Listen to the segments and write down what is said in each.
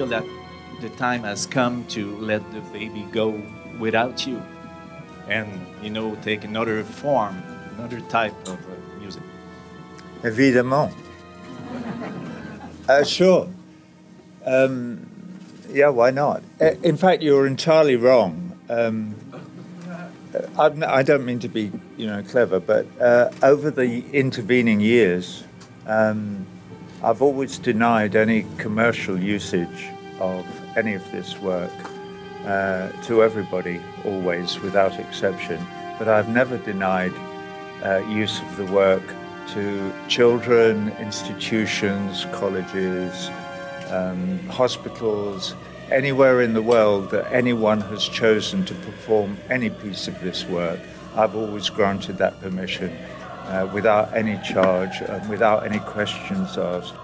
feel that the time has come to let the baby go without you and, you know, take another form, another type of music? Évidemment. Sure. Yeah, why not? In fact, you're entirely wrong. I don't mean to be, you know, clever, but over the intervening years, I've always denied any commercial usage of any of this work to everybody, always, without exception. But I've never denied use of the work to children, institutions, colleges, hospitals, anywhere in the world that anyone has chosen to perform any piece of this work. I've always granted that permission without any charge and without any questions asked.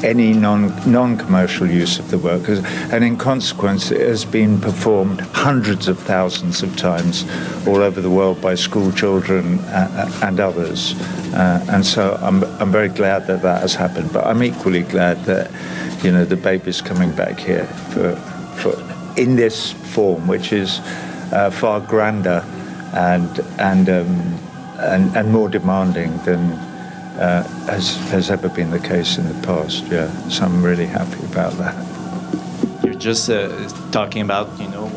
Any non-commercial use of the work, and in consequence it has been performed hundreds of thousands of times all over the world by school children and others, and so I'm very glad that that has happened. But I'm equally glad that, you know, the baby's coming back here for in this form, which is far grander and more demanding than has ever been the case in the past. Yeah, so I'm really happy about that. You're just talking about, you know,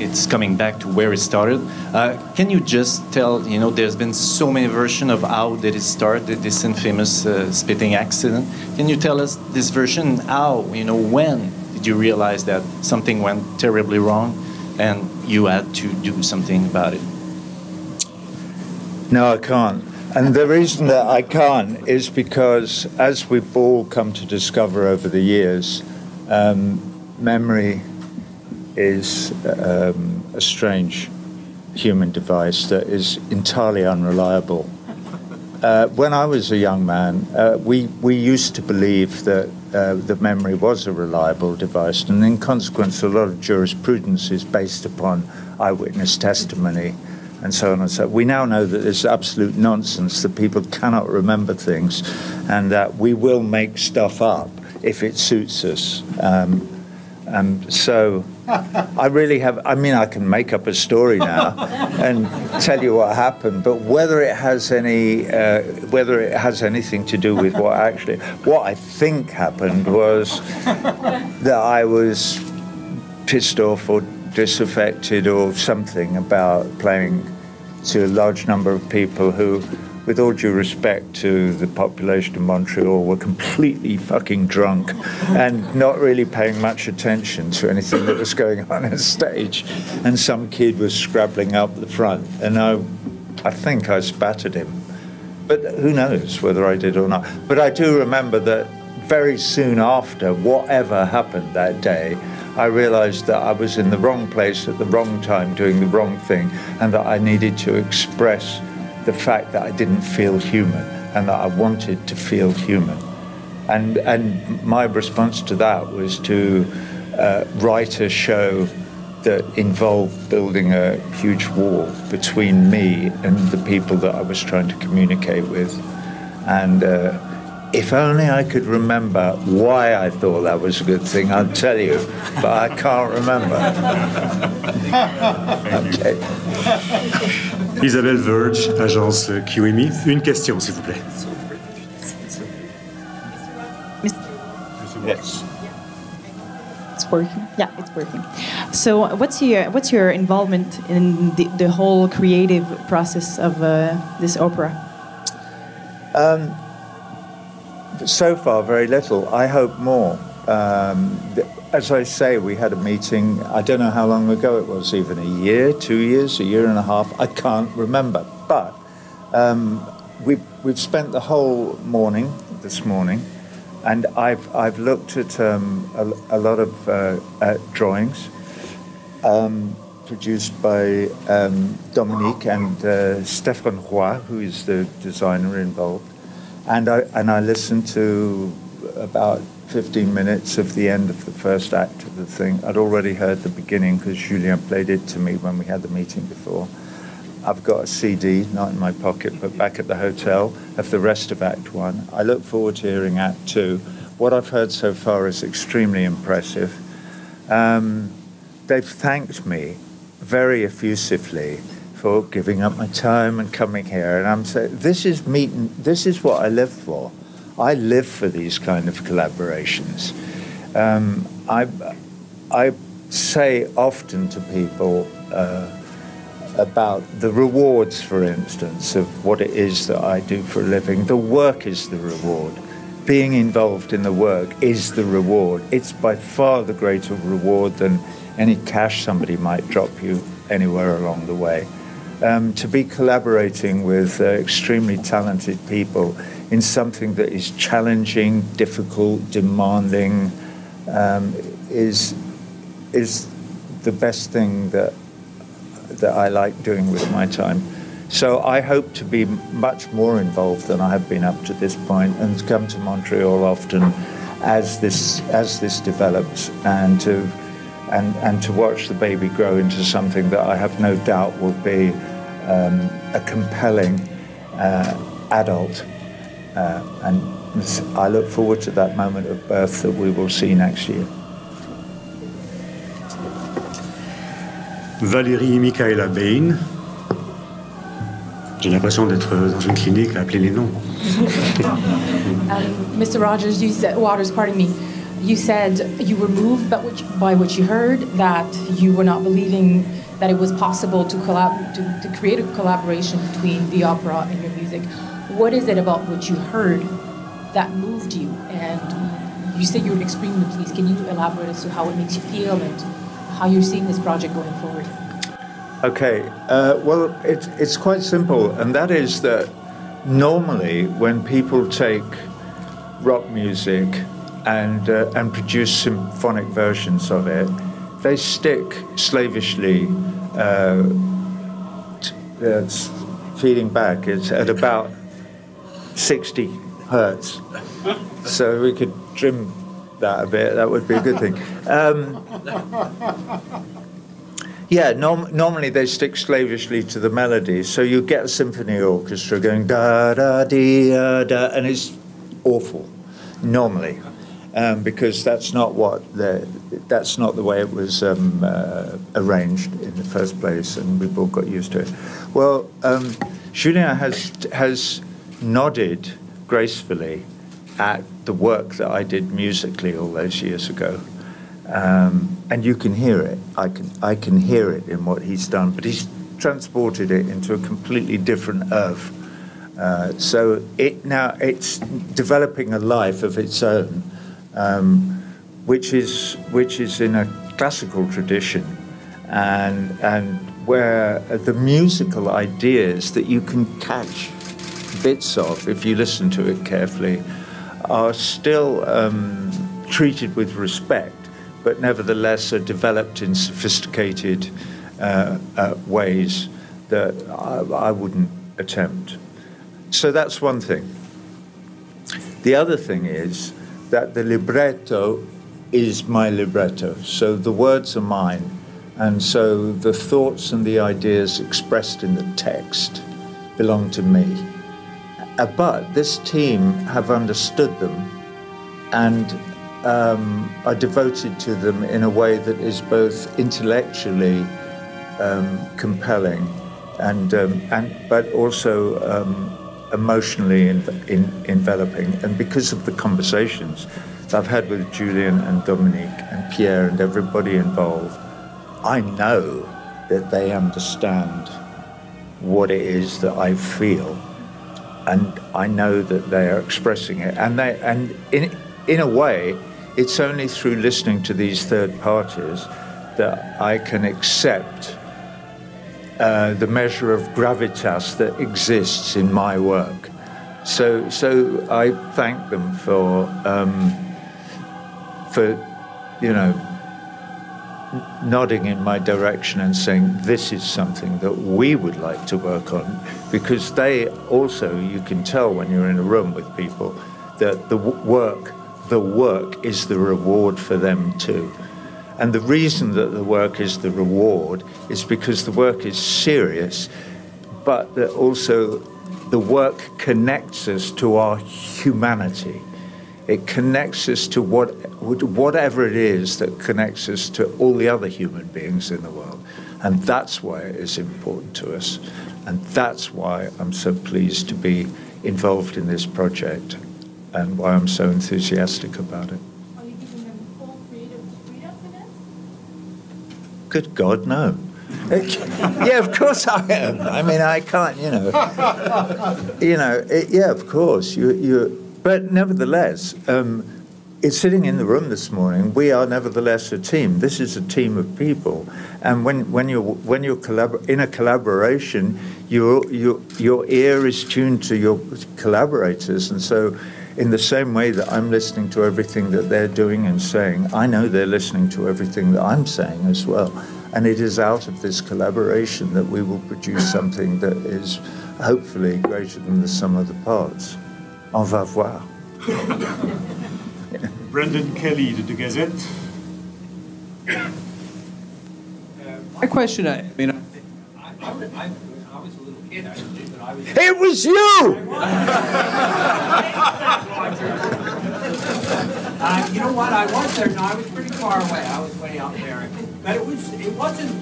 it's coming back to where it started. Can you just tell, you know, there's been so many versions of how did it start, this infamous spitting accident. Can you tell us this version, how, you know, when did you realize that something went terribly wrong and you had to do something about it? No, I can't. And the reason that I can't is because, as we've all come to discover over the years, memory is a strange human device that is entirely unreliable. When I was a young man, we used to believe that the memory was a reliable device, and in consequence, a lot of jurisprudence is based upon eyewitness testimony and so on and so on. We now know that it's absolute nonsense, that people cannot remember things and that we will make stuff up if it suits us. So I really have, I mean, I can make up a story now and tell you what happened, but whether it has anything to do with what I think happened was that I was pissed off or disaffected or something about playing to a large number of people who, with all due respect to the population of Montreal, were completely fucking drunk and not really paying much attention to anything that was going on on stage. And some kid was scrabbling up the front, and I think I spat at him. But who knows whether I did or not. But I do remember that very soon after whatever happened that day, I realized that I was in the wrong place at the wrong time doing the wrong thing, and that I needed to express the fact that I didn't feel human and that I wanted to feel human. And my response to that was to write a show that involved building a huge wall between me and the people that I was trying to communicate with. And if only I could remember why I thought that was a good thing, I'd tell you, but I can't remember. Okay. Isabelle Verge, agence QMI. Une question, s'il vous plaît. Yes. It's working. Yeah, it's working. So, what's your involvement in the whole creative process of this opera? So far, very little. I hope more. As I say, we had a meeting, I don't know how long ago it was, even a year, 2 years, a year and a half, I can't remember. But we've spent the whole morning, this morning, and I've looked at a lot of drawings produced by Dominique and Stéphane Roy, who is the designer involved. And I listened to about 15 minutes of the end of the first act of the thing. I'd already heard the beginning because Julien played it to me when we had the meeting before. I've got a CD, not in my pocket, but back at the hotel, of the rest of Act 1. I look forward to hearing Act 2, what I've heard so far is extremely impressive. They've thanked me very effusively for giving up my time and coming here. And I'm saying, this is what I live for. I live for these kind of collaborations. I say often to people about the rewards, for instance, of what it is that I do for a living. The work is the reward. Being involved in the work is the reward. It's by far the greater reward than any cash somebody might drop you anywhere along the way. To be collaborating with extremely talented people in something that is challenging, difficult, demanding, is the best thing that I like doing with my time. So I hope to be much more involved than I have been up to this point, and come to Montreal often as this develops, and to watch the baby grow into something that I have no doubt will be a compelling adult. And I look forward to that moment of birth that we will see next year. Valérie Michaela Bain. J'ai l'impression d'être dans une clinique à appeler les noms. Mr. Rogers, pardon me. You said you were moved by what you heard, that you were not believing that it was possible to create a collaboration between the opera and your music. What is it about what you heard that moved you? And you said you were extremely pleased. Can you elaborate as to how it makes you feel and how you're seeing this project going forward? Okay, well, it's quite simple, and that is that normally when people take rock music and produce symphonic versions of it, they stick slavishly, feeding back. It's at about 60 hertz. So we could trim that a bit, that would be a good thing. Normally they stick slavishly to the melody, so you get a symphony orchestra going da da dee da, and it's awful normally, because that's not the way it was arranged in the first place, and we've all got used to it. Well, Julien has nodded gracefully at the work that I did musically all those years ago. And you can hear it. I can hear it in what he's done, but he's transported it into a completely different oeuvre. So it's developing a life of its own, which is in a classical tradition, and where the musical ideas that you can catch bits of, if you listen to it carefully, are still treated with respect, but nevertheless are developed in sophisticated ways that I wouldn't attempt. So that's one thing. The other thing is that the libretto is my libretto, so the words are mine, and so the thoughts and the ideas expressed in the text belong to me. But this team have understood them and are devoted to them in a way that is both intellectually compelling but also emotionally enveloping. And because of the conversations I've had with Julien and Dominique and Pierre and everybody involved, I know that they understand what it is that I feel, and I know that they are expressing it. And in a way, it's only through listening to these third parties that I can accept the measure of gravitas that exists in my work. So I thank them for nodding in my direction and saying this is something that we would like to work on, because they also, you can tell when you're in a room with people that the work is the reward for them too. And the reason that the work is the reward is because the work is serious, but that also the work connects us to our humanity. It connects us to whatever it is that connects us to all the other human beings in the world. And that's why it is important to us. And that's why I'm so pleased to be involved in this project and why I'm so enthusiastic about it. Are you giving them full creative freedom for this? Good God, no. Yeah, of course I am. I mean, I can't, yeah, of course. But nevertheless, it's sitting in the room this morning. We are nevertheless a team. This is a team of people, and when you're in a collaboration, your ear is tuned to your collaborators, and so in the same way that I'm listening to everything that they're doing and saying, I know they're listening to everything that I'm saying as well. And it is out of this collaboration that we will produce something that is hopefully greater than the sum of the parts. On va voir. Brendan Kelly de the Gazette. My question, I was a little kid, actually, but I was... It was you! You know what? I was there. No, I was pretty far away. I was way up there. But it wasn't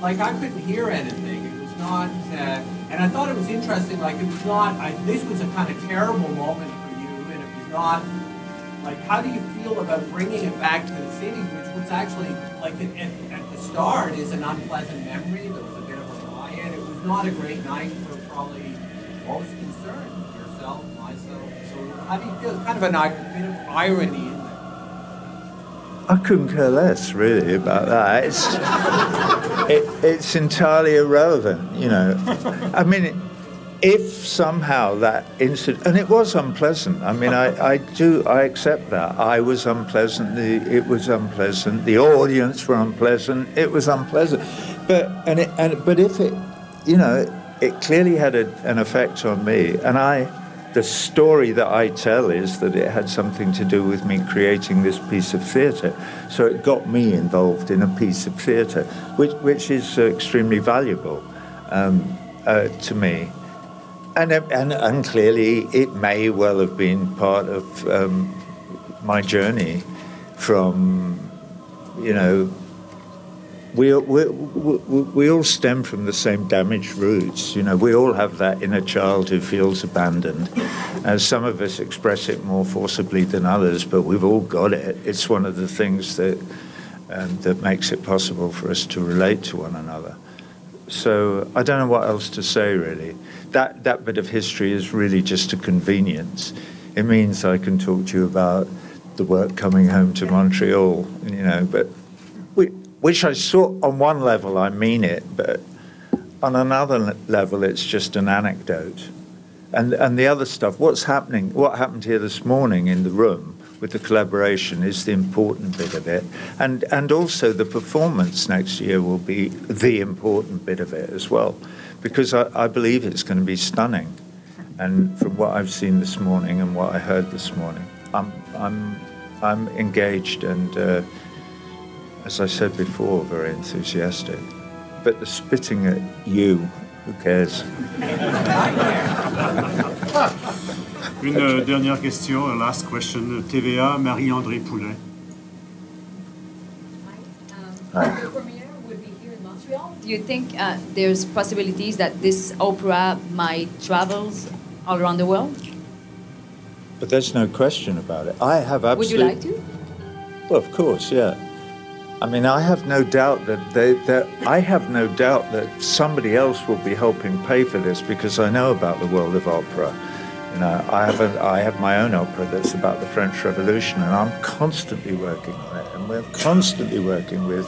like I couldn't hear anything. It was not, and I thought it was interesting. Like it was not. This was a kind of terrible moment for you, and it was not. Like, how do you feel about bringing it back to the city, which was actually like at the start is an unpleasant memory. There was a bit of a riot. It was not a great night for probably most concerned, yourself, myself. So how do you feel? It's kind of a bit of irony in there. I couldn't care less, really, about that. It's entirely irrelevant, I mean, if somehow that incident, and it was unpleasant. I mean, I accept that. I was unpleasant. It was unpleasant. The audience were unpleasant. It was unpleasant. But if it, it clearly had an effect on me, and the story that I tell is that it had something to do with me creating this piece of theatre. So it got me involved in a piece of theatre, which is extremely valuable to me. And clearly it may well have been part of my journey from, we all stem from the same damaged roots. We all have that inner child who feels abandoned. Some of us express it more forcibly than others, but we've all got it. It's one of the things that makes it possible for us to relate to one another. So I don't know what else to say, really. That bit of history is really just a convenience. It means I can talk to you about the work coming home to Montreal, but which I saw on one level, I mean it, but on another level, it's just an anecdote. And the other stuff, what happened here this morning in the room with the collaboration is the important bit of it. And also the performance next year will be the important bit of it as well, because I believe it's going to be stunning. And from what I've seen this morning and what I heard this morning, I'm engaged and, as I said before, very enthusiastic. But the spitting at you, who cares? Une dernière question, a last question. TVA, Marie-André Poulain. Hi. The premiere would be here in Montreal. Do you think there's possibilities that this opera might travel all around the world? But there's no question about it. I have absolutely... Would you like to? Well, of course, yeah. I mean, I have no doubt that somebody else will be helping pay for this, because I know about the world of opera. I have my own opera that's about the French Revolution, and I'm constantly working on it. And we're constantly working with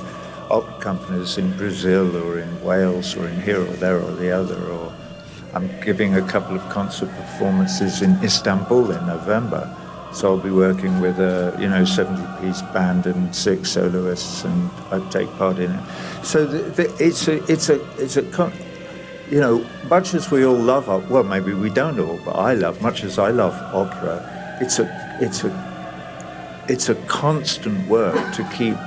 opera companies in Brazil or in Wales or in here or there or the other. Or I'm giving a couple of concert performances in Istanbul in November. So I'll be working with a 70-piece band and 6 soloists, and I take part in it. So much as we all love opera, well, maybe we don't all, but much as I love opera, it's a constant work to keep,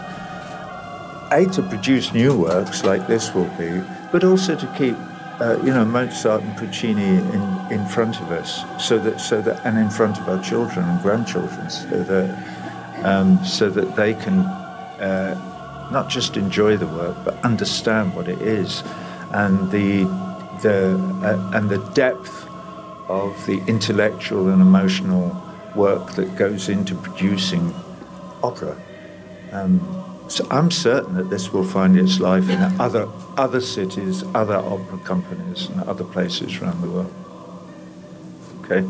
to produce new works like this will be, but also to keep Mozart and Puccini in front of us, so that, and in front of our children and grandchildren, so that they can not just enjoy the work but understand what it is, and the depth of the intellectual and emotional work that goes into producing opera. So I'm certain that this will find its life in other cities, other opera companies, and other places around the world. Okay.